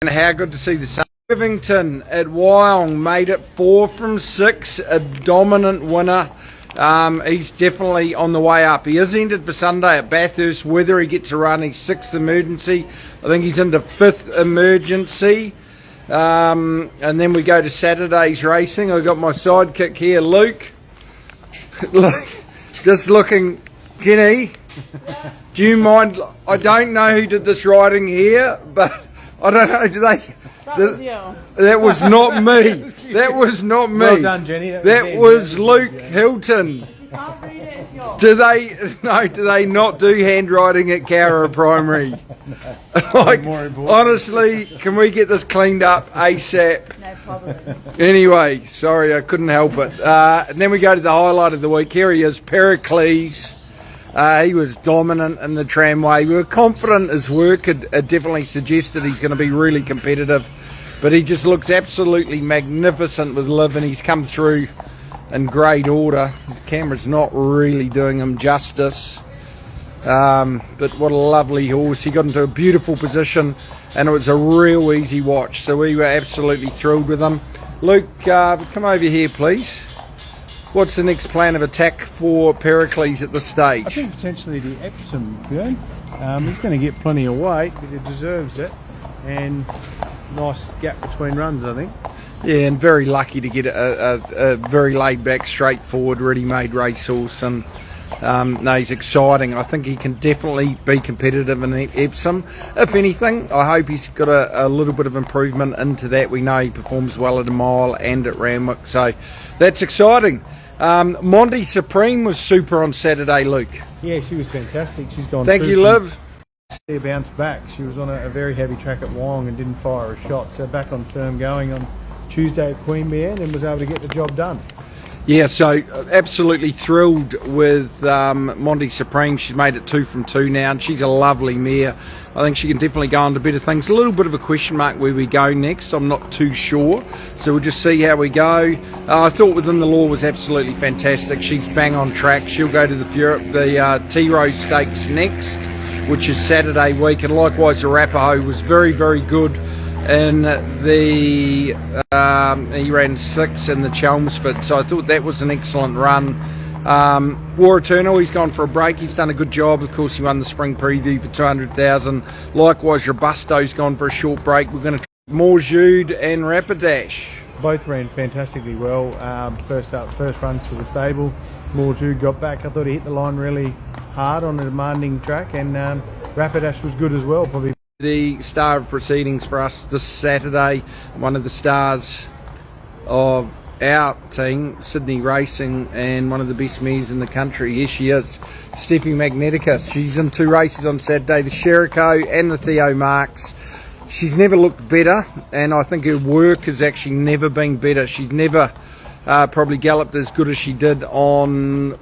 And how good to see the sun. Rivington at Wyong made it 4 from 6, a dominant winner. He's definitely on the way up. He is entered for Sunday at Bathurst. Whether he gets a run, he's 6th emergency. I think he's into 5th emergency. And then we go to Saturday's racing. I've got my sidekick here, Luke. Look, just looking. Jenny, do you mind? I don't know who did this riding here, but I don't know. That was not me. That was not me. Well done, Jenny. That was Luke Hilton. You can't read it, it's yours. Do they not do handwriting at Cowra Primary? Like, honestly, can we get this cleaned up ASAP? No problem. Anyway, sorry, I couldn't help it. And then we go to the highlight of the week. Here he is, Pericles. He was dominant in the tramway. We were confident his work had definitely suggested he's going to be really competitive, but he just looks absolutely magnificent with Liv, and he's come through in great order. The camera's not really doing him justice, but what a lovely horse. He got into a beautiful position, and it was a real easy watch, so we were absolutely thrilled with him. Luke, come over here, please. What's the next plan of attack for Pericles at this stage? I think potentially the Epsom, Bjorn. He's going to get plenty of weight, but he deserves it. And nice gap between runs, I think. Yeah, and very lucky to get a very laid-back, straightforward, ready-made racehorse. And no, he's exciting. I think he can definitely be competitive in Epsom. If anything, I hope he's got a little bit of improvement into that. We know he performs well at a mile and at Randwick, so that's exciting. Monty Supreme was super on Saturday, Luke. Yeah, she was fantastic. She's gone. Thank you, Liv. She bounced back. She was on a very heavy track at Wyong and didn't fire a shot. So back on firm going on Tuesday at Queanbeyan and was able to get the job done. Yeah, so absolutely thrilled with Monty Supreme. She's made it 2 from 2 now, and she's a lovely mare. I think she can definitely go on to better things. A little bit of a question mark where we go next. I'm not too sure, so we'll just see how we go. I thought Within the Law was absolutely fantastic. She's bang on track. She'll go to the T-Rose Stakes next, which is Saturday week, and likewise the Arapaho was very, very good. In the he ran 6 in the Chelmsford, so I thought that was an excellent run. War Eternal, he's gone for a break. He's done a good job. Of course, he won the spring preview for 200,000. Likewise, Robusto's gone for a short break. We're going to more Jude and Rapidash. Both ran fantastically well. First runs for the stable. More Jude got back. I thought he hit the line really hard on a demanding track, and Rapidash was good as well. Probably the star of proceedings for us this Saturday, one of the stars of our team, Sydney Racing, and one of the best mares in the country. Here she is, Steffi Magnetica. She's in 2 races on Saturday, the Sherrico and the Theo Marks. She's never looked better, and I think her work has actually never been better. She's never probably galloped as good as she did on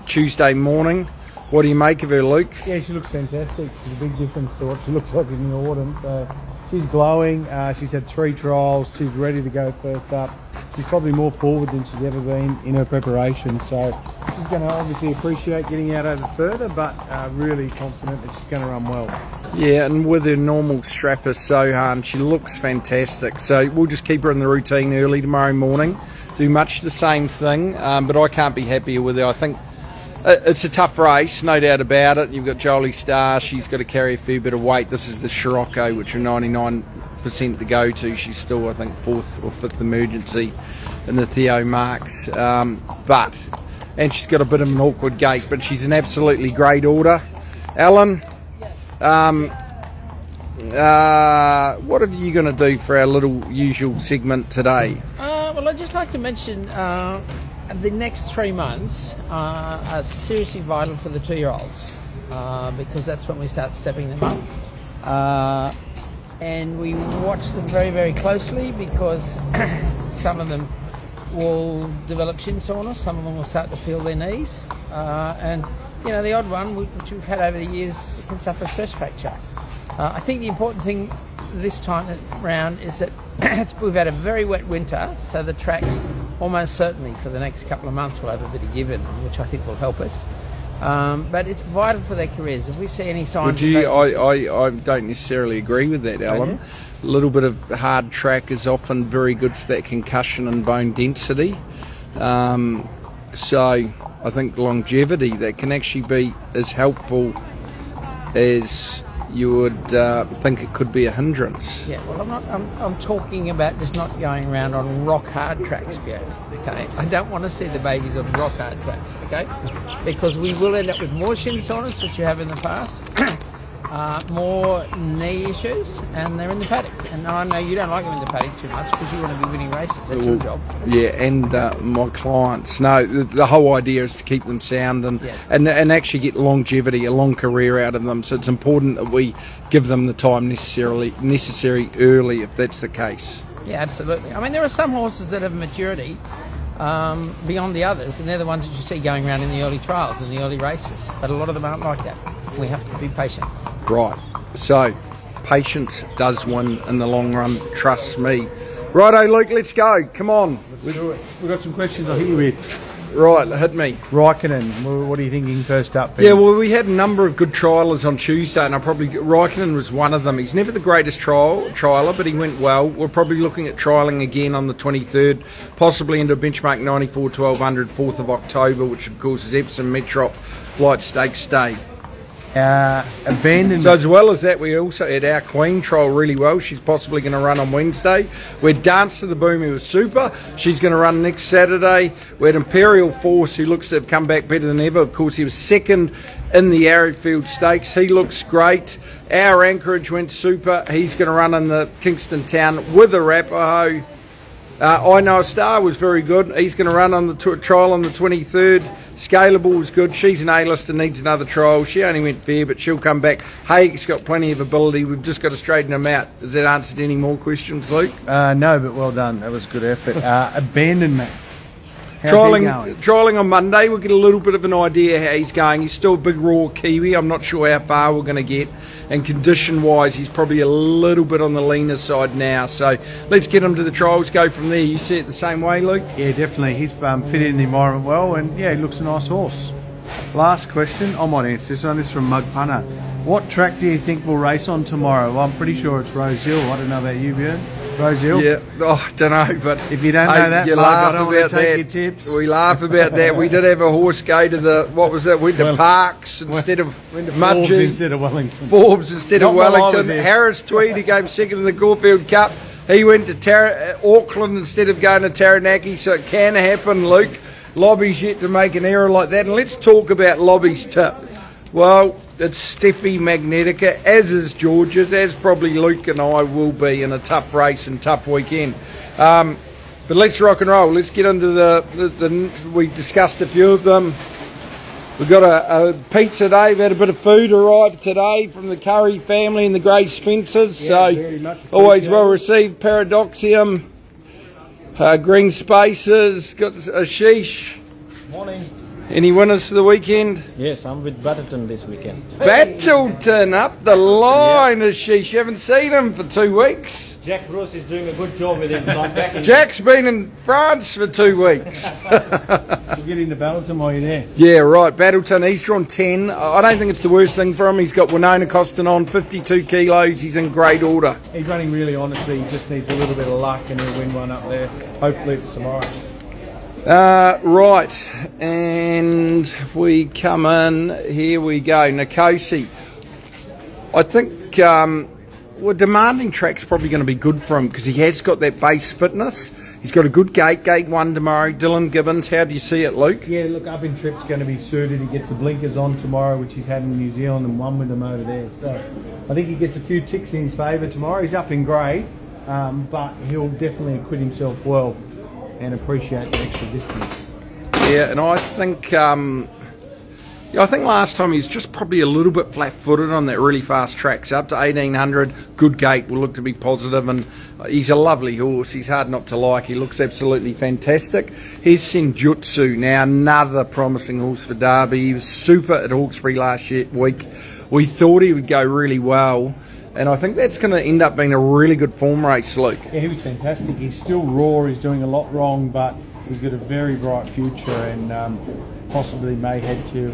Tuesday morning. What do you make of her, Luke? Yeah, she looks fantastic. There's a big difference to what she looks like in the autumn. So she's glowing. She's had 3 trials. She's ready to go first up. She's probably more forward than she's ever been in her preparation. So she's going to obviously appreciate getting out over further, but really confident that she's going to run well. Yeah, and with her normal strapper Sohan, she looks fantastic. So we'll just keep her in the routine early tomorrow morning. Do much the same thing, but I can't be happier with her. I think it's a tough race, no doubt about it. You've got Jolie Starr, she's got to carry a fair bit of weight. This is the Scirocco, which are 99% to go to. She's still, I think, 4th or 5th emergency in the Theo Marks. And she's got a bit of an awkward gait, but she's in absolutely great order. Alan, what are you going to do for our little usual segment today? Well, I'd just like to mention the next 3 months are seriously vital for the 2-year-olds because that's when we start stepping them up. And we watch them very, very closely because some of them will develop shin soreness, some of them will start to feel their knees, and you know, the odd one, which we've had over the years, can suffer stress fracture. I think the important thing this time round is that we've had a very wet winter, so the tracks almost certainly for the next couple of months will have a bit of give in, which I think will help us. But it's vital for their careers. If we see any signs Would of you? those I don't necessarily agree with that, Alan. A little bit of hard track is often very good for that concussion and bone density. So I think longevity, that can actually be as helpful as you would think it could be a hindrance. Yeah, well, I'm talking about just not going around on rock hard tracks, Bjorn. Okay, I don't want to see the babies on rock hard tracks. Okay, because we will end up with more shin soreness, which you have in the past, more knee issues, and they're in the paddock. And I know you don't like them in the paddock too much because you want to be winning races. That's your job. Yeah, and my clients. No, the whole idea is to keep them sound and actually get longevity, a long career out of them. So it's important that we give them the time necessary early, if that's the case. Yeah, absolutely. I mean, there are some horses that have maturity beyond the others, and they're the ones that you see going around in the early trials and the early races. But a lot of them aren't like that. We have to be patient. Right. So, patience does win in the long run. Trust me. Righto, Luke. Let's go. Come on. Let's do it. We've got some questions I'll hit you with. Right, hit me. Raikkonen, what are you thinking first up? Ben? Yeah, well, we had a number of good trialers on Tuesday, and Raikkonen was one of them. He's never the greatest trialer, but he went well. We're probably looking at trialling again on the 23rd, possibly into benchmark 94 1200, 4th of October, which of course is Epsom Metrop Flight Stakes Day. Abandoned. So as well as that, we also had our Queen trial really well. She's possibly going to run on Wednesday. We had Dance to the Boom, who was super. She's going to run next Saturday. We had Imperial Force, who looks to have come back better than ever. Of course, he was second in the Arrowfield Stakes. He looks great. Our Anchorage went super. He's going to run in the Kingston Town with Arapaho. I Know a Star was very good. He's going to run on the trial on the 23rd. Scalable was good. She's an A-lister, needs another trial. She only went fair, but she'll come back. Haig's got plenty of ability. We've just got to straighten him out. Has that answered any more questions, Luke? No, but well done. That was good effort. Abandonment. How's he going? Trialling on Monday, we'll get a little bit of an idea how he's going. He's still a big raw Kiwi. I'm not sure how far we're going to get. And condition-wise, he's probably a little bit on the leaner side now. So let's get him to the trials, go from there. You see it the same way, Luke? Yeah, definitely. He's fitted in the environment well, and yeah, he looks a nice horse. Last question. I might answer this one. This is from Mug Punter. What track do you think we'll race on tomorrow? Well, I'm pretty sure it's Rose Hill. I don't know about you, Bjorn. Rose Hill? Yeah, I don't know, but if you don't know that, Mug, I don't want to take your tips. We laugh about that. We did have a horse go to went to Parks instead of Forbes instead of Wellington. Forbes instead of Wellington. Harris Tweed, who came second in the Caulfield Cup. He went to Auckland instead of going to Taranaki, so it can happen, Luke. Lobby's yet to make an error like that. And let's talk about Lobby's tip. Well, it's Steffi Magnetica, as is George's, as probably Luke and I will be in a tough race and tough weekend. But let's rock and roll. Let's get into we discussed a few of them. We've got a pizza day. We've had a bit of food arrive today from the Curry family and the Grey Spencers. Yeah, so always well received. Paradoxium, Green Spaces, got a sheesh. Morning. Any winners for the weekend? Yes, I'm with Battleton this weekend. Battleton up the line, is she? You haven't seen him for 2 weeks. Jack Bruce is doing a good job with him. So I'm back in. Jack's been in France for 2 weeks. We'll get into Battleton while you're there. Yeah, right. Battleton, he's drawn 10. I don't think it's the worst thing for him. He's got Winona Costin on, 52 kilos. He's in great order. He's running really honestly. He just needs a little bit of luck and he'll win one up there. Hopefully it's tomorrow. Right, and we come in, here we go, Nikosi. I think, Demanding Track's probably going to be good for him because he has got that base fitness. He's got a good gate 1 tomorrow. Dylan Gibbons, how do you see it, Luke? Yeah, look, Up in Trip's going to be suited. He gets the blinkers on tomorrow, which he's had in New Zealand, and won with them over there. So I think he gets a few ticks in his favour tomorrow. He's up in grade, but he'll definitely acquit himself well and appreciate the extra distance. Yeah, and I think last time he's just probably a little bit flat-footed on that really fast track. So up to 1800, good gate, will look to be positive, and he's a lovely horse. He's hard not to like. He looks absolutely fantastic. Here's Senjutsu, now another promising horse for Derby. He was super at Hawkesbury last week. We thought he would go really well. And I think that's going to end up being a really good form race, Luke. Yeah, he was fantastic. He's still raw. He's doing a lot wrong, but He's got a very bright future and possibly may head to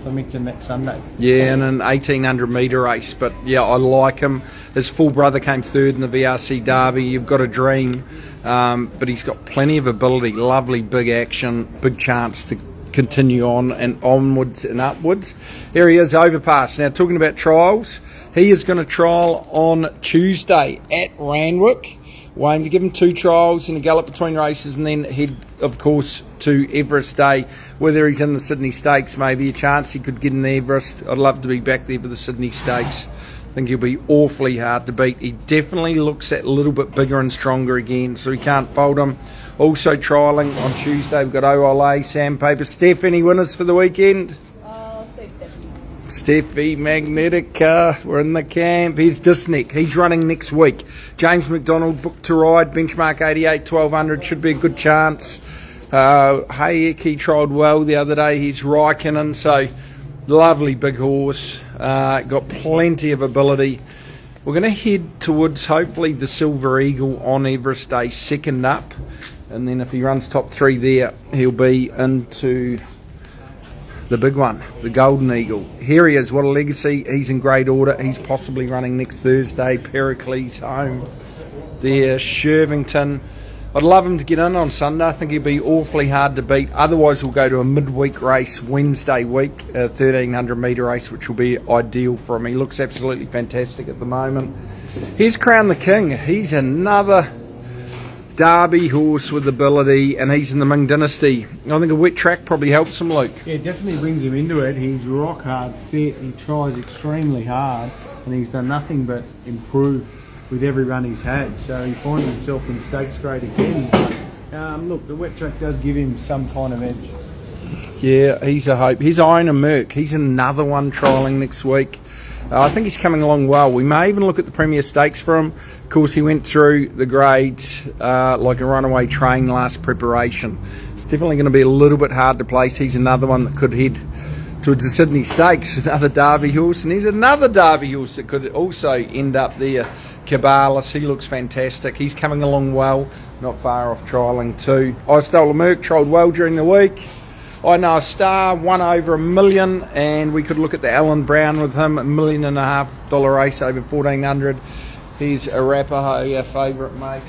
Flemington next Sunday. Yeah, in an 1800 metre race. But yeah, I like him. His full brother came third in the VRC Derby. You've got a dream. But he's got plenty of ability, lovely big action, big chance to continue on and onwards and upwards. Here he is, Overpass. Now, talking about trials, he is going to trial on Tuesday at Randwick. We're aiming to give him 2 trials and a gallop between races and then head, of course, to Everest Day. Whether he's in the Sydney Stakes, maybe a chance he could get in the Everest. I'd love to be back there for the Sydney Stakes. I think he'll be awfully hard to beat. He definitely looks a little bit bigger and stronger again, so we can't fold him. Also trialling on Tuesday, we've got OLA, Sandpaper. Steph, any winners for the weekend? I'll say Stephanie. Steffi Magnetica, we're in the camp. Here's Disneck, he's running next week. James McDonald booked to ride, benchmark 88, 1200, should be a good chance. Hayek, he trialled well the other day, he's Raikkonen, so lovely big horse, got plenty of ability. We're going to head towards hopefully the Silver Eagle on Everest Day, second up, and then if he runs top 3 there, he'll be into the big one, the Golden Eagle. Here he is, what a legacy. He's in great order. He's possibly running next Thursday. Pericles home there. Shervington. I'd love him to get in on Sunday. I think he'd be awfully hard to beat. Otherwise, we'll go to a midweek race Wednesday week, a 1300 metre race, which will be ideal for him. He looks absolutely fantastic at the moment. Here's Crown the King. He's another Derby horse with ability, and he's in the Ming Dynasty. I think a wet track probably helps him, Luke. Yeah, definitely brings him into it. He's rock hard fit. He tries extremely hard, and he's done nothing but improve with every run he's had. So he finds himself in stakes grade again. Look, the wet track does give him some kind of edge. Yeah, he's a hope. Here's Iron and Merc. He's another one trialling next week. I think he's coming along well. We may even look at the Premier Stakes for him. Of course, he went through the grades like a runaway train last preparation. It's definitely going to be a little bit hard to place. He's another one that could head towards the Sydney Stakes, another Derby horse, and he's another Derby horse that could also end up there. Cabalis, he looks fantastic. He's coming along well, not far off trialling too. I Stole a Merc, trialled well during the week. I Know a Star won over $1 million, and we could look at the Alan Brown with him, $1.5 million race over 1400. Here's Arapaho, our favourite mate.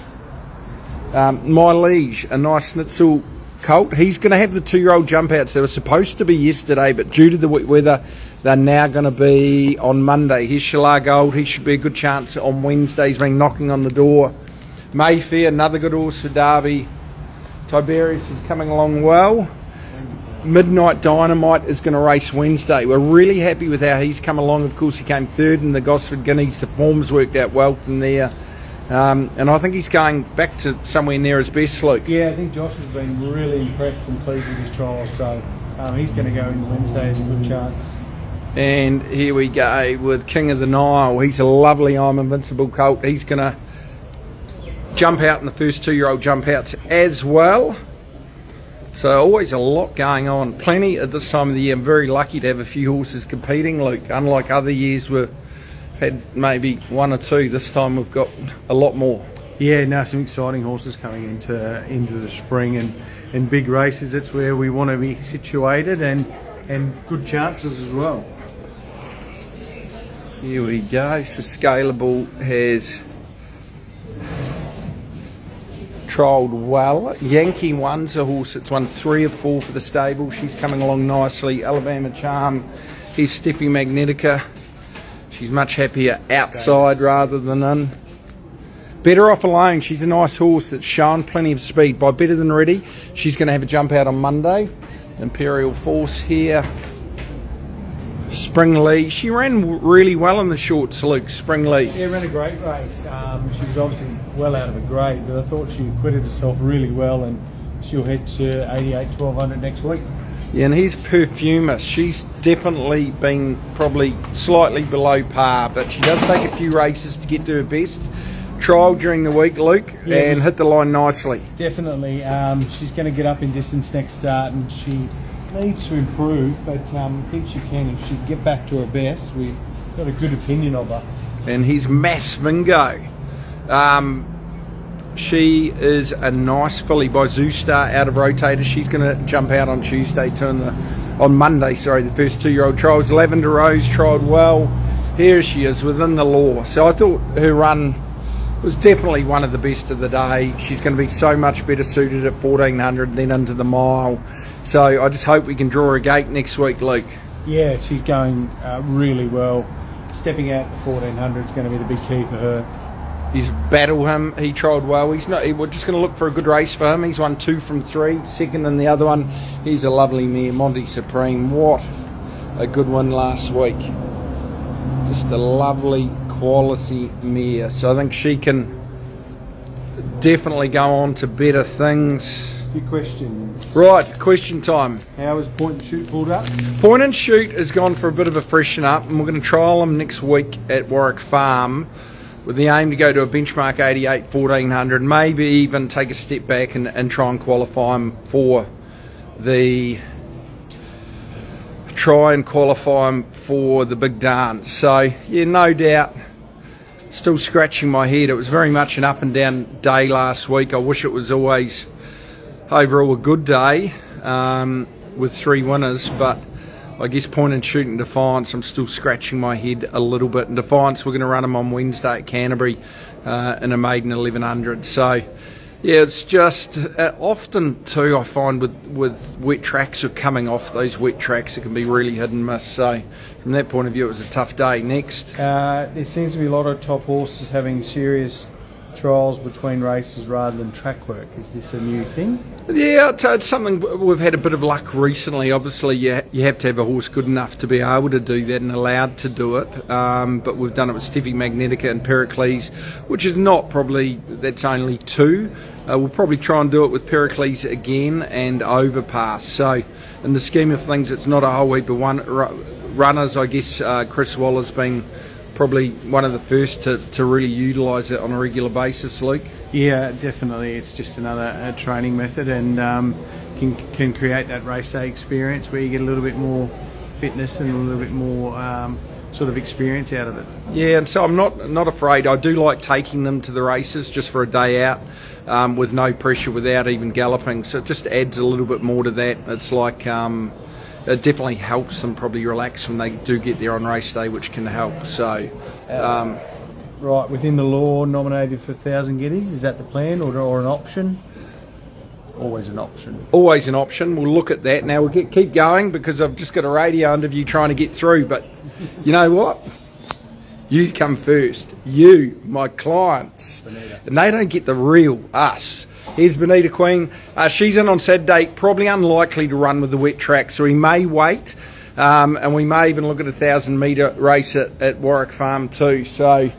My Liege, a nice Schnitzel colt. He's going to have the 2-year-old jump outs. They were supposed to be yesterday, but due to the wet weather, they're now going to be on Monday. Here's Shalar Gold. He should be a good chance on Wednesday. He's been knocking on the door. Mayfair, another good horse for Derby. Tiberius is coming along well. Midnight Dynamite is going to race Wednesday. We're really happy with how he's come along. Of course, he came third in the Gosford Guineas. The form's worked out well from there. And I think he's going back to somewhere near his best, Luke. Yeah, I think Josh has been really impressed and pleased with his trial, so he's going to go in Wednesday as a good chance. And here we go with King of the Nile. He's a lovely I'm Invincible colt. He's going to jump out in the first 2-year-old jump outs as well. So always a lot going on. Plenty at this time of the year. I'm very lucky to have a few horses competing, Luke. Unlike other years we've had maybe 1 or 2. This time we've got a lot more. Yeah, now some exciting horses coming into the spring and big races. That's where we want to be situated and good chances as well. Here we go. So Scalable has trialled well. Yankee One's a horse that's won 3 of 4 for the stable. She's coming along nicely. Alabama Charm. Here's Steffi Magnetica. She's much happier outside rather than in. Better Off Alone. She's a nice horse that's shown plenty of speed. By Better Than Ready, she's going to have a jump out on Monday. Imperial Force here. Spring Lee. She ran really well in the shorts, Luke. Spring Lee. Yeah, ran a great race. She was obviously well out of a grade, but I thought she acquitted herself really well, and she'll head to 88, 1200 next week. Yeah, and here's Perfumist. She's definitely been probably slightly below par, but she does take a few races to get to her best. Trial during the week, Luke, and hit the line nicely. Definitely. She's going to get up in distance next start, and she needs to improve, but I think she can if she can get back to her best. We've got a good opinion of her. And here's Mass Vingo. She is a nice filly by Zoostar out of Rotator. She's going to jump out on Tuesday, on Monday, the first 2-year-old trials. Lavender Rose trialled well. Here she is within the law. So I thought her run was definitely one of the best of the day. She's going to be so much better suited at 1400 than into the mile. So I just hope we can draw a gate next week, Luke. Yeah, she's going really well. Stepping out to 1400 is going to be the big key for her. He's battle him. He trialled well. We're just going to look for a good race for him. He's won 2 from 3, second in the other one. He's a lovely mare, Monty Supreme. What a good one last week. Just a lovely quality mare. So I think she can definitely go on to better things. A few questions. Right, question time. How was Point and Shoot pulled up? Point and Shoot has gone for a bit of a freshen up, and we're going to trial him next week at Warwick Farm with the aim to go to a benchmark 88 1400, maybe even take a step back and try and qualify him for the big dance. So yeah, no doubt, still scratching my head. It was very much an up and down day last week. I wish it was always overall a good day with 3 winners, but I guess Point and Shoot and Defiance, I'm still scratching my head a little bit. In Defiance, we're going to run them on Wednesday at Canterbury in a maiden 1100. So yeah, it's just often too, I find with wet tracks or coming off those wet tracks, it can be really hit and miss. So from that point of view, it was a tough day. Next, there seems to be a lot of top horses having serious trials between races rather than track work. Is this a new thing? Yeah, it's something we've had a bit of luck recently. Obviously, you have to have a horse good enough to be able to do that and allowed to do it. But we've done it with Steffi Magnetica and Pericles, which is not probably, that's only 2. We'll probably try and do it with Pericles again and Overpass. So in the scheme of things, it's not a whole heap of runners. I guess Chris Waller's been probably one of the first to really utilise it on a regular basis, Luke. Yeah, definitely. It's just another training method, and can create that race day experience where you get a little bit more fitness and a little bit more sort of experience out of it. Yeah, and so I'm not afraid. I do like taking them to the races just for a day out with no pressure, without even galloping. So it just adds a little bit more to that. It's like it definitely helps them probably relax when they do get there on race day, which can help. So right, within the law, nominated for 1,000 guineas, is that the plan or an option? Always an option. Always an option. We'll look at that. Now we'll keep going because I've just got a radio interview trying to get through. But you know what? You come first. You, my clients. Bonita. And they don't get the real us. Here's Bonita Queen. She's in on Saturday. Probably unlikely to run with the wet track, so we may wait. And we may even look at a 1,000-metre race at Warwick Farm too. So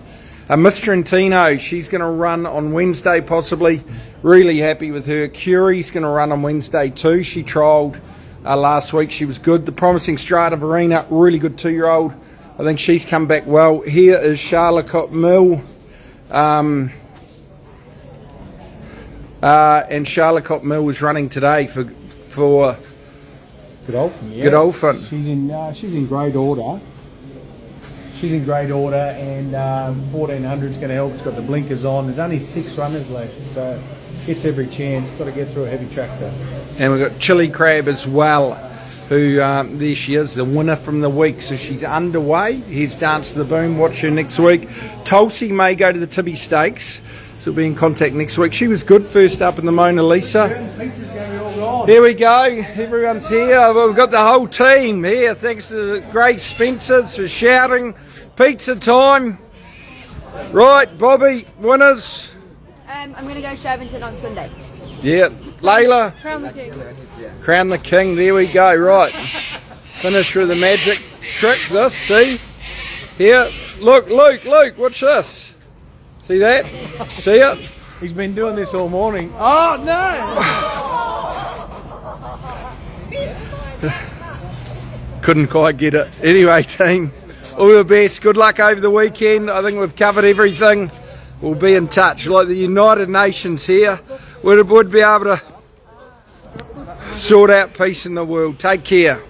Miss Trentino, she's going to run on Wednesday possibly. Really happy with her. Curie's going to run on Wednesday too. She trialled last week. She was good. The Promising Strata Verena, really good 2-year-old. I think she's come back well. Here is Charlotte Mill. And Charlotte Mill was running today for Godolphin. Yeah. Godolphin. She's in great order. She's in great order, and 1400 is going to help. She's got the blinkers on. There's only 6 runners left, so gets every chance. Got to get through a heavy tractor. And we've got Chili Crab as well, who there she is, the winner from the week. So she's underway. Here's Dance to the Boom. Watch her next week. Tulsi may go to the Tibby Stakes, so we'll be in contact next week. She was good first up in the Mona Lisa. Here we go. Everyone's here. We've got the whole team here. Thanks to the great Spencers for shouting. Pizza time. Right, Bobby, winners. I'm going to go Shervington on Sunday. Yeah. Layla. Crown the King. Crown the King. There we go. Right. Finish with the magic trick. This, see? Here. Look, Luke, watch this. See that? See it? He's been doing this all morning. Oh, no! Couldn't quite get it. Anyway, team, all the best. Good luck over the weekend. I think we've covered everything. We'll be in touch. Like the United Nations here would be able to sort out peace in the world. Take care.